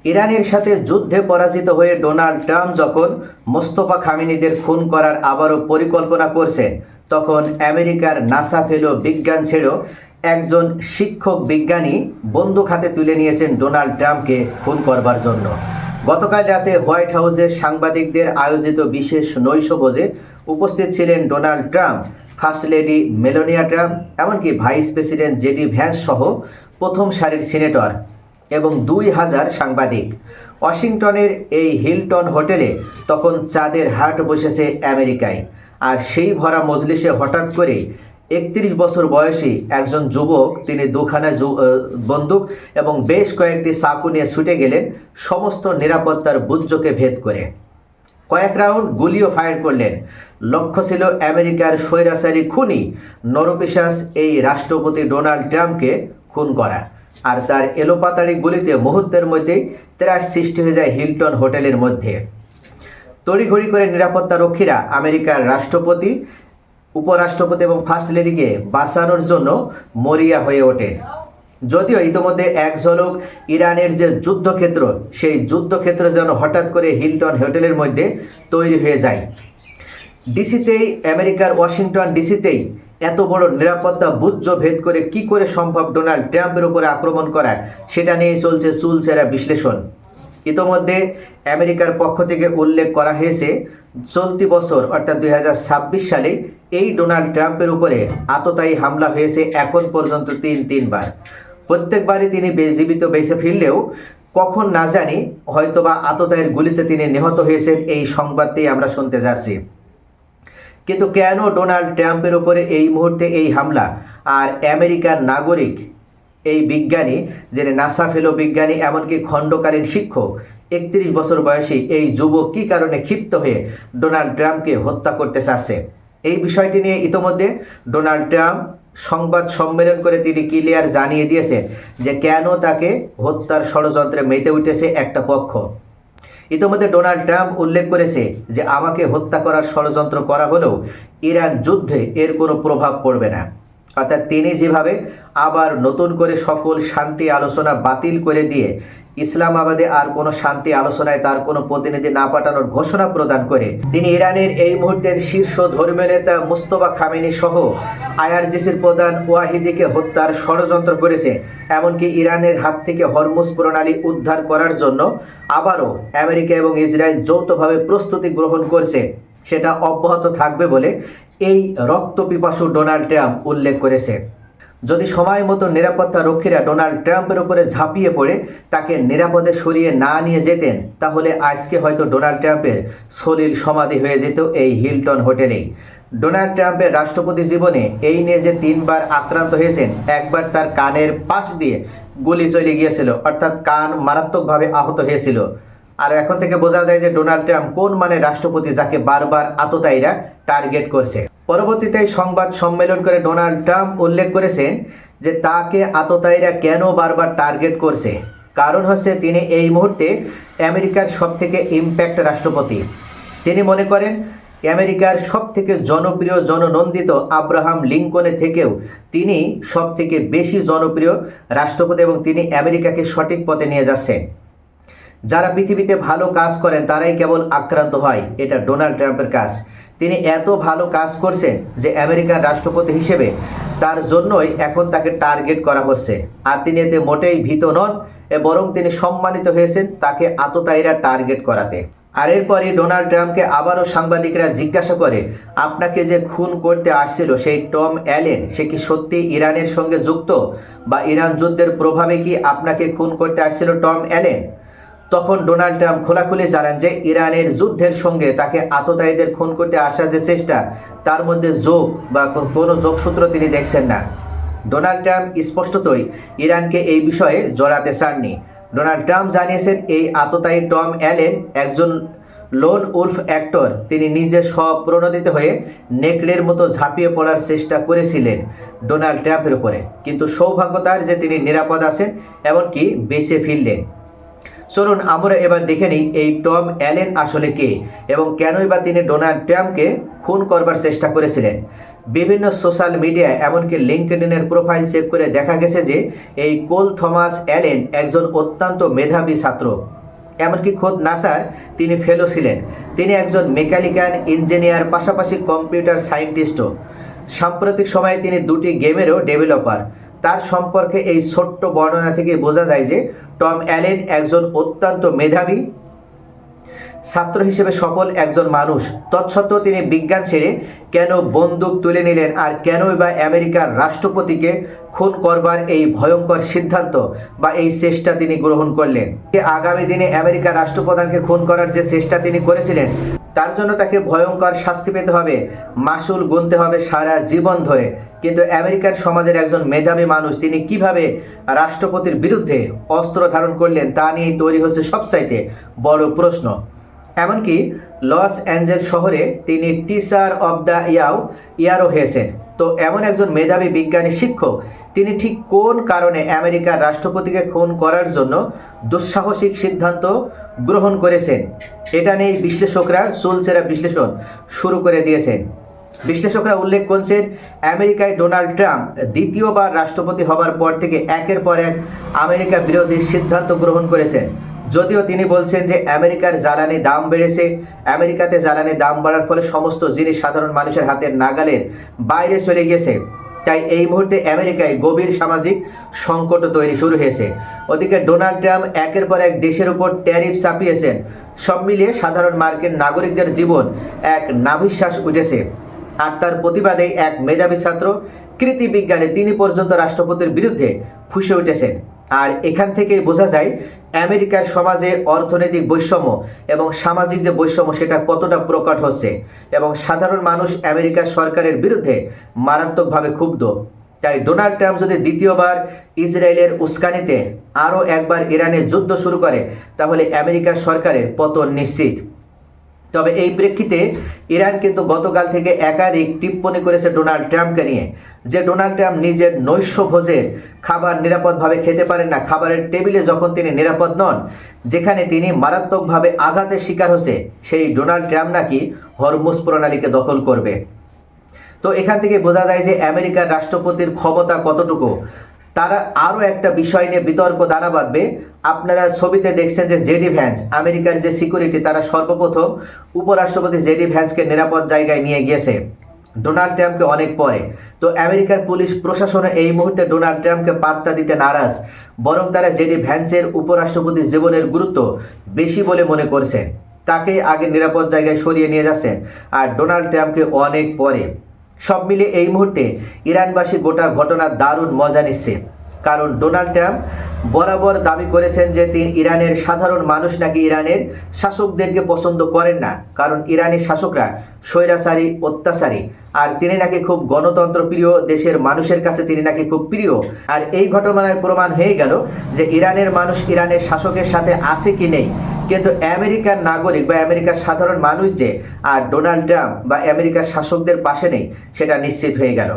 ইরানের সাথে যুদ্ধে পরাজিত হয়ে ডোনাল্ড ট্রাম্প যখন মোস্তফা খামেনিদের খুন করার আবারও পরিকল্পনা করছেন, তখন আমেরিকার নাসা ফেলো বিজ্ঞান ছেড়েও একজন শিক্ষক বিজ্ঞানী বন্দুক হাতে তুলে নিয়েছেন ডোনাল্ড ট্রাম্পকে খুন করবার জন্য। গতকাল রাতে হোয়াইট হাউসে সাংবাদিকদের আয়োজিত বিশেষ নৈশভোজে উপস্থিত ছিলেন Donald Trump, first lady Melania Trump, এমনকি ভাইস প্রেসিডেন্ট জেডি ভ্যান্স সহ প্রথম সারির সিনেটর এবং 2000 সাংবাদিক। ওয়াশিংটনের এই হিলটন হোটেলে তখন চাঁদের হাট বসেছে আমেরিকায়। আর সেই ভরা মজলিসে হঠাৎ করে 31 বছর বয়সী একজন যুবক, তিনি দুখানা বন্দুক এবং বেশ কয়েকটি চাকু নিয়ে ছুটে গেলেন সমস্ত নিরাপত্তার বুজ্জকে ভেদ করে। কয়েক রাউন্ড গুলিও ফায়ার করলেন। লক্ষ্য ছিল আমেরিকার স্বৈরাচারী খুনি নরপিশাচ এই রাষ্ট্রপতি ডোনাল্ড ট্রাম্পকে খুন করা। আর তার এলোপাতাড়ি গুলিতে মুহূর্তের মধ্যেই ত্রাস সৃষ্টি হয়ে যায় হিলটন হোটেলের মধ্যে। তড়িঘড়ি করে নিরাপত্তা রক্ষীরা আমেরিকার রাষ্ট্রপতি, উপরাষ্ট্রপতি এবং ফার্স্ট লেডিকে বাঁচানোর জন্য মরিয়া হয়ে ওঠেন। যদিও ইতিমধ্যে এক ঝলক ইরানের যে যুদ্ধক্ষেত্র, সেই যুদ্ধক্ষেত্র যেন হঠাৎ করে হিলটন হোটেলের মধ্যে তৈরি হয়ে যায়। ডিসিতেই, আমেরিকার ওয়াশিংটন ডিসিতেই এত বড় নিরাপত্তা বুজ্জ ভেদ করে কি করে সম্ভব ডোনাল্ড ট্রাম্পের উপরে আক্রমণ করা, সেটা নিয়ে চলছে চুলচেরা বিশ্লেষণ। ইতোমধ্যে আমেরিকার পক্ষ থেকে উল্লেখ করা হয়েছে, চলতি বছর অর্থাৎ 2026 সালে এই ডোনাল্ড ট্রাম্পের উপরে আততায়ী হামলা হয়েছে এখন পর্যন্ত তিনবার। প্রত্যেকবারই তিনি জীবিত বেঁচে ফিরলেও কখন না জানি হয়তোবা আততায়ীর গুলিতে তিনি নিহত হয়েছেন, এই সংবাদটি আমরা শুনতে যাচ্ছি। কিন্তু কেন ডোনাল্ড ট্রাম্পের উপরে এই মুহূর্তে এই হামলা? আর আমেরিকার নাগরিক এই বিজ্ঞানী, যিনি নাসা ফেলো বিজ্ঞানী, এমনকি খণ্ডকালীন শিক্ষক, 31 বছর বয়সী এই যুবক কী কারণে ক্ষিপ্ত হয়ে ডোনাল্ড ট্রাম্পকে হত্যা করতে চাচ্ছে, এই বিষয়টি নিয়ে ইতোমধ্যে ডোনাল্ড ট্রাম্প সংবাদ সম্মেলন করে তিনি ক্লিয়ার জানিয়ে দিয়েছেন যে কেন তাকে হত্যার ষড়যন্ত্রে মেতে উঠেছে একটা পক্ষ। ইতিমধ্যে ডোনাল্ড ট্রাম্প উল্লেখ করেছে যে আমাকে হত্যা করার ষড়যন্ত্র করা হলেও ইরান যুদ্ধে এর কোনো প্রভাব পড়বে না। অর্থাৎ তিনি যেভাবে আবার নতুন করে সকল শান্তি আলোচনা বাতিল করে দিয়ে ইসলামাবাদে আর কোনো শান্তি আলোচনায় তার কোনো প্রতিনিধি না পাঠানোর ঘোষণা প্রদান করে তিনি ইরানের এই মুহূর্তের শীর্ষ ধর্মীয় নেতা মুস্তফা খামেনি সহ আইআরজিসির প্রধান ওয়াহিদিকে হত্যার ষড়যন্ত্র করেছে। এমনকি ইরানের হাত থেকে হরমুজ প্রণালী উদ্ধার করার জন্য আবারও আমেরিকা এবং ইসরায়েল যৌথভাবে প্রস্তুতি গ্রহণ করছে, সেটা অব্যাহত থাকবে বলে এই রক্তপিপাসু ডোনাল্ড ট্রাম্প উল্লেখ করেছে। যদি সময় মতো নিরাপত্তা রক্ষীরা ডোনাল্ড ট্রাম্পের উপরে ঝাঁপিয়ে পড়ে তাকে নিরাপদে সরিয়ে না নিয়ে যেতেন, তাহলে আজকে হয়তো ডোনাল্ড ট্রাম্পের সলিল সমাধি হয়ে যেত এই হিলটন হোটেলেই। ডোনাল্ড ট্রাম্পের রাষ্ট্রপতি জীবনে এই নিয়ে যে 3বার আক্রান্ত হয়েছেন, একবার তার কানের পাশ দিয়ে গুলি চলে গিয়েছিল, অর্থাৎ কান মারাত্মকভাবে আহত হয়েছিল। আর এখন থেকে বোঝা যায় যে ডোনাল্ড ট্রাম্প কোন মানে রাষ্ট্রপতি, যাকে বারবার আততায়ীরা টার্গেট করছে। পরবর্তীতে সংবাদ সম্মেলন করে ডোনাল্ড ট্রাম্প উল্লেখ করেছেন যে তাকে আততায়ীরা কেন বারবার টার্গেট করছে। কারণ হচ্ছে তিনি এই মুহূর্তে আমেরিকার সবথেকে ইম্প্যাক্ট রাষ্ট্রপতি। তিনি মনে করেন আমেরিকার সবথেকে জনপ্রিয়, জননন্দিত আব্রাহাম লিঙ্কনের থেকেও তিনি সবথেকে বেশি জনপ্রিয় রাষ্ট্রপতি এবং তিনি আমেরিকাকে সঠিক পথে নিয়ে যাচ্ছেন। যারা পৃথিবীতে ভালো কাজ করেন তারাই কেবল আক্রান্ত হয়, এটা ডোনাল্ড ট্রাম্পের কাজ। তিনি এত ভালো কাজ করছেন যে আমেরিকার রাষ্ট্রপতি হিসেবে তার জন্যই এখন তাকে টার্গেট করা হচ্ছে। আর তিনি এতে মোটেই ভীত নন, বরং তিনি সম্মানিত হয়েছেন তাকে আততায়ীরা টার্গেট করাতে। আর এরপরই ডোনাল্ড ট্রাম্পকে আবারও সাংবাদিকরা জিজ্ঞাসা করে, আপনাকে যে খুন করতে আসছিল সেই টম অ্যালেন, সে কি সত্যি ইরানের সঙ্গে যুক্ত, বা ইরান যুদ্ধের প্রভাবে কি আপনাকে খুন করতে আসছিল টম অ্যালেন? তখন ডোনাল্ড ট্রাম্প খোলাখুলি জানান যে ইরানের যুদ্ধের সঙ্গে তাকে আততায়ীদের খুন করতে আসার যে চেষ্টা, তার মধ্যে যোগ বা কোনো যোগসূত্র তিনি দেখছেন না। ডোনাল্ড ট্রাম্প স্পষ্টতই ইরানকে এই বিষয়ে জড়াতে চাননি। ডোনাল্ড ট্রাম্প জানিয়েছেন এই আততায়ী টম অ্যালেন একজন লোন উলফ অ্যাক্টর। তিনি নিজে স্বপ্রণোদিত হয়ে নেকড়ের মতো ঝাঁপিয়ে পড়ার চেষ্টা করেছিলেন ডোনাল্ড ট্রাম্পের উপরে, কিন্তু সৌভাগ্য তার যে তিনি নিরাপদ আছেন, এমনকি বেঁচে ফিরলেন। চলুন আমরা এবার দেখে নিই এই টম অ্যালেন আসলে কে এবং কেনই বা তিনি ডোনাল্ড ট্রাম্পকে খুন করবার চেষ্টা করেছিলেন। বিভিন্ন সোশ্যাল মিডিয়ায় এমনকি লিঙ্কডইনের প্রোফাইল চেক করে দেখা গেছে যে এই কোল থমাস অ্যালেন একজন অত্যন্ত মেধাবী ছাত্র। এমনকি খোদ নাসার তিনি ফেলো ছিলেন। তিনি একজন মেকানিক্যাল ইঞ্জিনিয়ার, পাশাপাশি কম্পিউটার সায়েন্টিস্টও। সাম্প্রতিক সময়ে তিনি দুটি গেমেরও ডেভেলপার। তার সম্পর্কে এই ছোট্ট বর্ণনা থেকে বোঝা যায় যে টম অ্যালেন একজন অত্যন্ত মেধাবী ছাত্র হিসেবে সফল একজন মানুষ। তৎসত্ত্বেও তিনি বিজ্ঞান ছেড়ে কেন বন্দুক তুলে নিলেন, আর কেনই বা আমেরিকার রাষ্ট্রপতিকে খুন করবার এই ভয়ঙ্কর সিদ্ধান্ত বা এই চেষ্টা তিনি গ্রহণ করলেন। যে আগামী দিনে আমেরিকার রাষ্ট্রপ্রধানকে খুন করার যে চেষ্টা তিনি করেছিলেন, তার জন্য তাকে ভয়ঙ্কর শাস্তি পেতে হবে, মাসুল গুনতে হবে সারা জীবন ধরে। কিন্তু আমেরিকান সমাজের একজন মেধাবী মানুষ তিনি কিভাবে রাষ্ট্রপতির বিরুদ্ধে অস্ত্র ধারণ করলেন, তা নিয়ে তৈরি হচ্ছে সবচাইতে বড় প্রশ্ন। এমনকি লস অ্যাঞ্জেলস শহরে তিনি টিচার অব দ্য ইয়ারও হয়েছেন। তো এমন একজন মেধাবী বিজ্ঞানী শিক্ষক তিনি ঠিক কোন কারণে আমেরিকার রাষ্ট্রপতিকে খুন করার জন্য দুঃসাহসিক সিদ্ধান্ত গ্রহণ করেছেন, এটা নিয়ে বিশ্লেষকরা চুলচেরা বিশ্লেষণ শুরু করে দিয়েছেন। বিশ্লেষকরা উল্লেখ করছেন, আমেরিকায় ডোনাল্ড ট্রাম্প দ্বিতীয়বার রাষ্ট্রপতি হবার পর থেকে একের পর এক আমেরিকা বিরোধী সিদ্ধান্ত গ্রহণ করেছেন। যদিও তিনি বলছেন যে আমেরিকার জ্বালানি দাম বেড়েছে, আমেরিকাতে জ্বালানি দাম বাড়ার ফলে সমস্ত জিনিস সাধারণ মানুষের হাতের নাগালের বাইরে চলে গেছে, তাই এই মুহূর্তে আমেরিকায় গভীর সামাজিক সংকট তৈরি শুরু হয়েছে। ওদিকে ডোনাল্ড ট্রাম্প একের পর এক দেশের উপর ট্যারিফ চাপিয়েছেন। সব মিলিয়ে সাধারণ মার্কিন নাগরিকদের জীবন এক নাভিশ্বাস উঠেছে। আর তার প্রতিবাদে এক মেধাবী ছাত্র কৃতি বিজ্ঞানী তিনি পর্যন্ত রাষ্ট্রপতির বিরুদ্ধে ফুঁসে উঠেছেন। আর এখান থেকেই বোঝা যায় আমেরিকার সমাজে অর্থনৈতিক বৈষম্য এবং সামাজিক যে বৈষম্য সেটা কতটা প্রকট হচ্ছে, এবং সাধারণ মানুষ আমেরিকার সরকারের বিরুদ্ধে মারাত্মকভাবে ক্ষুব্ধ। তাই ডোনাল্ড ট্রাম্প যদি দ্বিতীয়বার ইসরায়েলের উস্কানিতে আরও একবার ইরানের যুদ্ধ শুরু করে, তাহলে আমেরিকার সরকারের পতন নিশ্চিত। তবে এই প্রেক্ষিতে ইরান কিন্তু গতকাল থেকে একাধিক টিপ্পণী করেছে ডোনাল্ড ট্রাম্পকে নিয়ে, যে ডোনাল্ড ট্রাম্প নিজের নৈশভোজের খাবার নিরাপদভাবে খেতে পারেন না, খাবারের টেবিলে যখন তিনি নিরাপদ নন, যেখানে তিনি মারাত্মকভাবে আঘাতের শিকার হচ্ছে, সেই ডোনাল্ড ট্রাম্প নাকি হরমুজ প্রণালীকে দখল করবে। তো এখান থেকে বোঝা যায় যে আমেরিকার রাষ্ট্রপতির ক্ষমতা কতটুকু। তারা আরও একটা বিষয় নিয়ে বিতর্ক দানা বাঁধবে। আপনারা ছবিতে দেখছেন যে জেডি ভ্যান্স, আমেরিকার যে সিকিউরিটি, তারা সর্বপ্রথম উপরাষ্ট্রপতি জেডি ভ্যান্সকে নিরাপদ জায়গায় নিয়ে গিয়েছে ডোনাল্ড ট্রাম্পকে অনেক পরে। তো আমেরিকার পুলিশ প্রশাসনে এই মুহূর্তে ডোনাল্ড ট্রাম্পকে পাত্তা দিতে নারাজ, বরং তারা জেডি ভ্যান্সের উপরাষ্ট্রপতির জীবনের গুরুত্ব বেশি বলে মনে করছেন। তাকে আগে নিরাপদ জায়গায় সরিয়ে নিয়ে যাচ্ছেন, আর ডোনাল্ড ট্রাম্পকে অনেক পরে। সব মিলিয়ে এই মুহূর্তে ইরানবাসী গোটা ঘটনার দারুণ মজা নিচ্ছে। কারণ ডোনাল্ড ট্রাম্প বরাবর দাবি করেছেন যে তিনি ইরানের সাধারণ মানুষ নাকি ইরানের শাসকদেরকে পছন্দ করেন না, কারণ ইরানি শাসকরা স্বৈরাচারী, অত্যাচারী, আর তিনি নাকি খুব গণতন্ত্র প্রিয়, দেশের মানুষের কাছে তিনি নাকি খুব প্রিয়। আর এই ঘটনায় প্রমাণ হয়ে গেল যে ইরানের মানুষ ইরানের শাসকের সাথে আছে কি নেই, কিন্তু আমেরিকার নাগরিক বা আমেরিকার সাধারণ মানুষ যে আর ডোনাল্ড ট্রাম্প বা আমেরিকার শাসকদের পাশে নেই, সেটা নিশ্চিত হয়ে গেল।